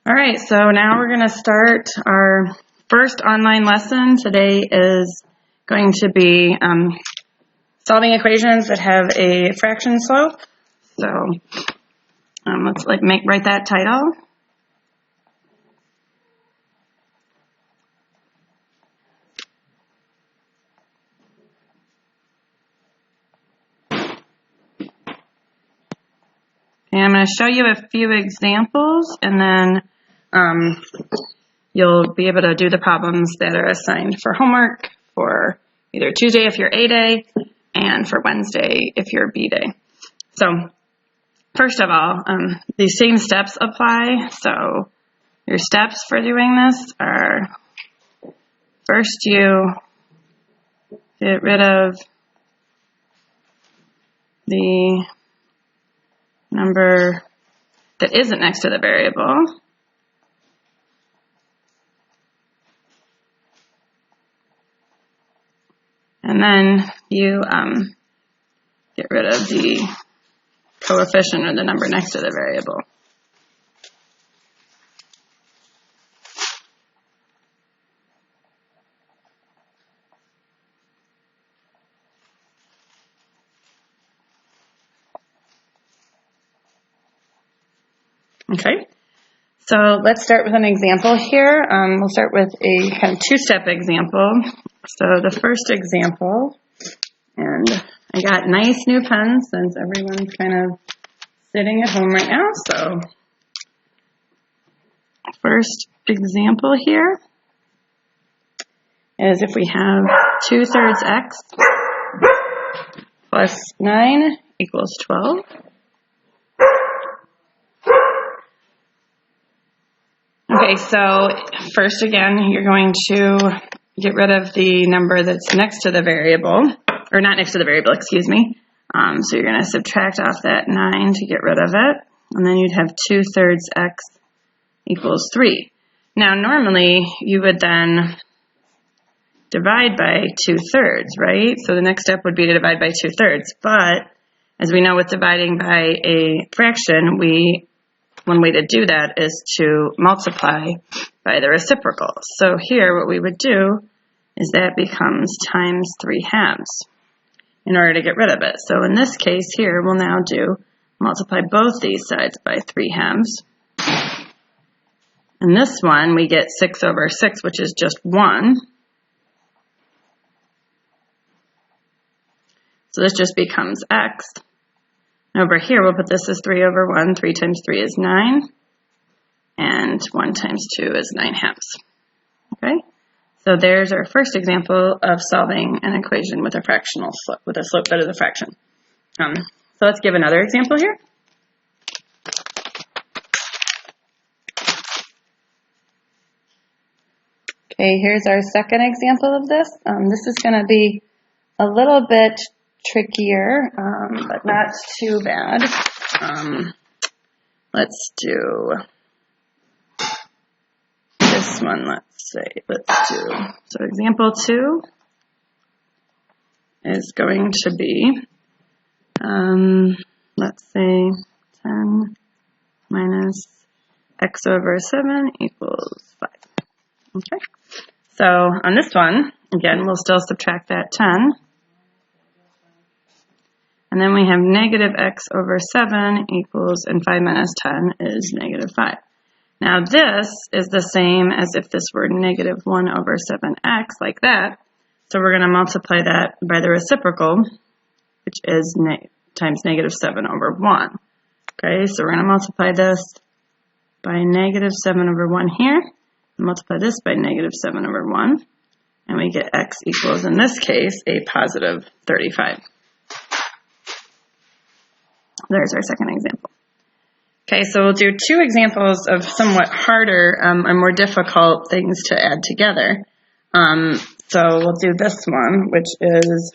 All right, so now we're going to start our first online lesson. Today is going to be solving equations that have a fraction slope. So let's write that title. And I'm going to show you a few examples, and then you'll be able to do the problems that are assigned for homework for either Tuesday if you're A day and for Wednesday if you're B day. So first of all, these same steps apply. So your steps for doing this are, first you get rid of the number that isn't next to the variable. And then you get rid of the coefficient or the number next to the variable. Okay, so let's start with an example here. We'll start with a kind of two-step example. So the first example, and I got nice new pens since everyone's kind of sitting at home right now. So first example here is if we have 2/3 x plus 9 equals 12. Okay, so first again, you're going to get rid of the number that's next to the variable, or not next to the variable, excuse me. So you're going to subtract off that 9 to get rid of it, and then you'd have 2/3 x equals 3. Now normally you would then divide by 2/3, right? So the next step would be to divide by 2/3, but as we know with dividing by a fraction, one way to do that is to multiply by the reciprocal. So here what we would do is that becomes times 3/2 in order to get rid of it. So in this case here, we'll now multiply both these sides by 3/2. In this one, we get 6/6, which is just 1. So this just becomes x. Over here, we'll put this as 3/1. 3 times 3 is 9. And 1 times 2 is 9/2. Okay? So there's our first example of solving an equation with a fractional slope, with a slope that is a fraction. So let's give another example here. Okay, here's our second example of this. This is going to be a little bit trickier, but not too bad. Let's do this one, so example 2 is going to be, let's say 10 minus x/7 equals 5. Okay, so on this one, again, we'll still subtract that 10. And then we have negative x/7 equals, and 5 minus 10 is negative 5. Now this is the same as if this were negative 1/7x, like that. So we're going to multiply that by the reciprocal, which is times negative 7/1. Okay, so we're going to multiply this by negative 7/1 here, and multiply this by negative 7/1, and we get x equals, in this case, a positive 35. There's our second example. Okay, so we'll do two examples of somewhat harder and more difficult things to add together. So we'll do this one, which is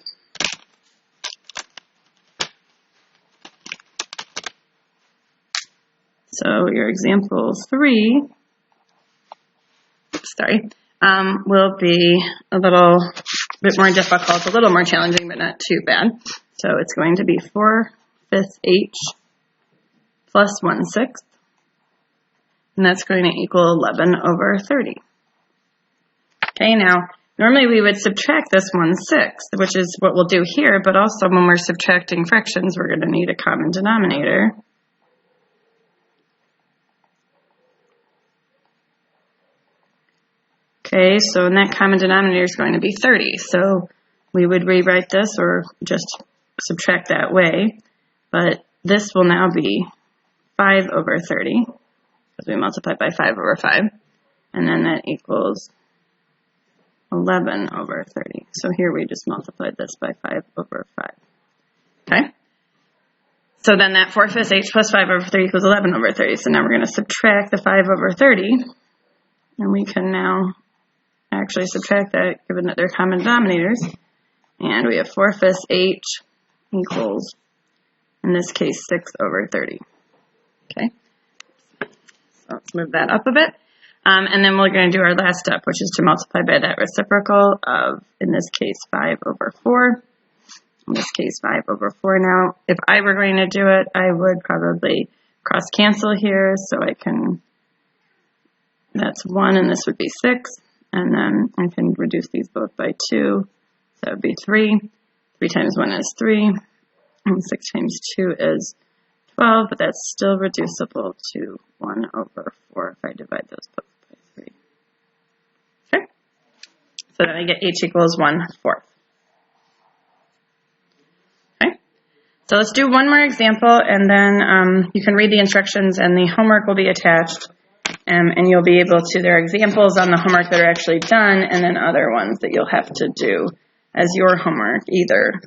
So your example 3, will be a little bit more difficult, a little more challenging, but not too bad. So it's going to be 4/5 h plus 1/6, and that's going to equal 11/30. Okay, now normally we would subtract this 1/6, which is what we'll do here, but also when we're subtracting fractions, we're going to need a common denominator. Okay, so that common denominator is going to be 30. So we would rewrite this or just subtract that way. But this will now be 5/30 because we multiply by 5/5. And then that equals 11/30. So here we just multiplied this by 5/5. Okay? So then that 4/5 h plus 5/30 equals 11/30. So now we're going to subtract the 5/30. And we can now actually subtract that given that they're common denominators. And we have 4/5 h equals, in this case, 6/30. Okay? So let's move that up a bit. And then we're going to do our last step, which is to multiply by that reciprocal of, in this case, 5/4. In this case, 5/4. Now, if I were going to do it, I would probably cross cancel here, so I can, that's 1, and this would be 6. And then I can reduce these both by 2. So that would be 3. 3 times 1 is 3. And 6 times 2 is 12, but that's still reducible to 1/4 if I divide those both by 3. Okay? So then I get h equals 1/4. Okay? So let's do one more example, and then you can read the instructions, and the homework will be attached. And you'll be able to, there are examples on the homework that are actually done, and then other ones that you'll have to do as your homework, either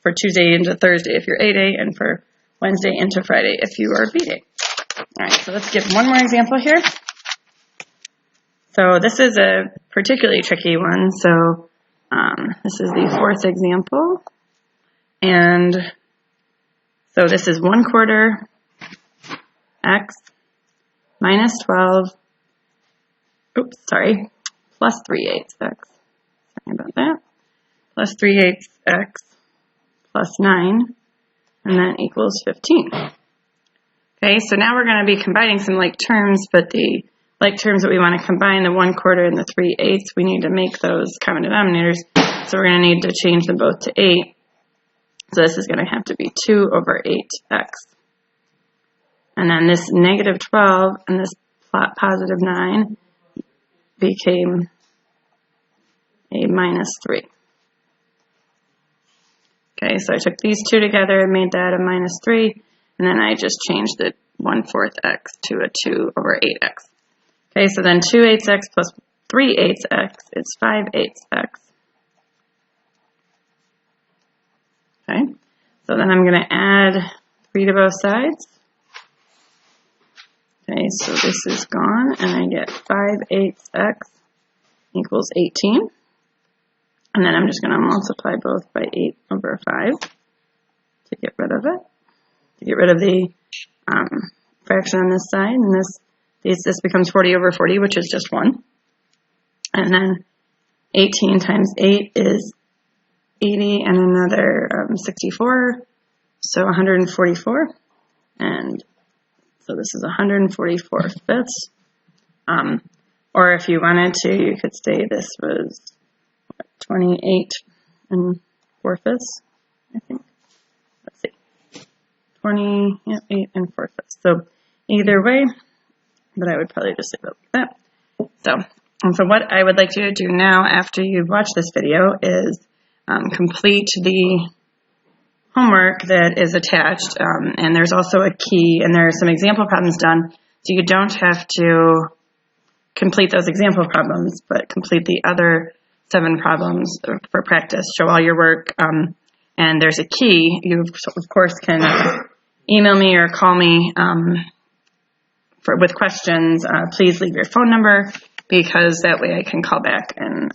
for Tuesday into Thursday if you're A-Day, and for Wednesday into Friday if you are B-Day. All right, so let's give one more example here. So this is a particularly tricky one. So this is the 4th example. And so this is 1/4 x minus 12, plus 3/8 x. Sorry about that. Plus 3/8 x plus 9, and that equals 15. Okay, so now we're going to be combining some like terms, but the like terms that we want to combine, the 1/4 and the 3/8, we need to make those common denominators. So we're going to need to change them both to 8. So this is going to have to be 2/8x. And then this negative 12 and this positive 9 became a minus 3. Okay, so I took these two together and made that a minus 3, and then I just changed the 1/4 x to a 2/8x. Okay, so then 2/8x plus 3/8x is 5/8x. Okay, so then I'm going to add 3 to both sides. Okay, so this is gone, and I get 5/8x equals 18. And then I'm just going to multiply both by 8/5 to get rid of it, to get rid of the fraction on this side. And this becomes 40/40, which is just 1. And then 18 times 8 is 80, and another 64, so 144. And so this is 144/5. Or if you wanted to, you could say this was 28 4/5, I think. Let's see. 28 4/5. So either way, but I would probably just say it like that. So what I would like you to do now after you've watched this video is complete the homework that is attached, and there's also a key, and there are some example problems done, so you don't have to complete those example problems, but complete the other 7 problems for practice. Show all your work, and there's a key. You, of course, can email me or call me with questions. Please leave your phone number, because that way I can call back and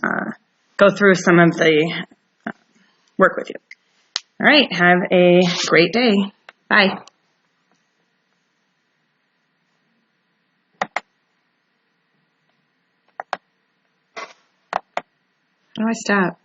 go through some of the work with you. All right, have a great day. Bye. How do I stop?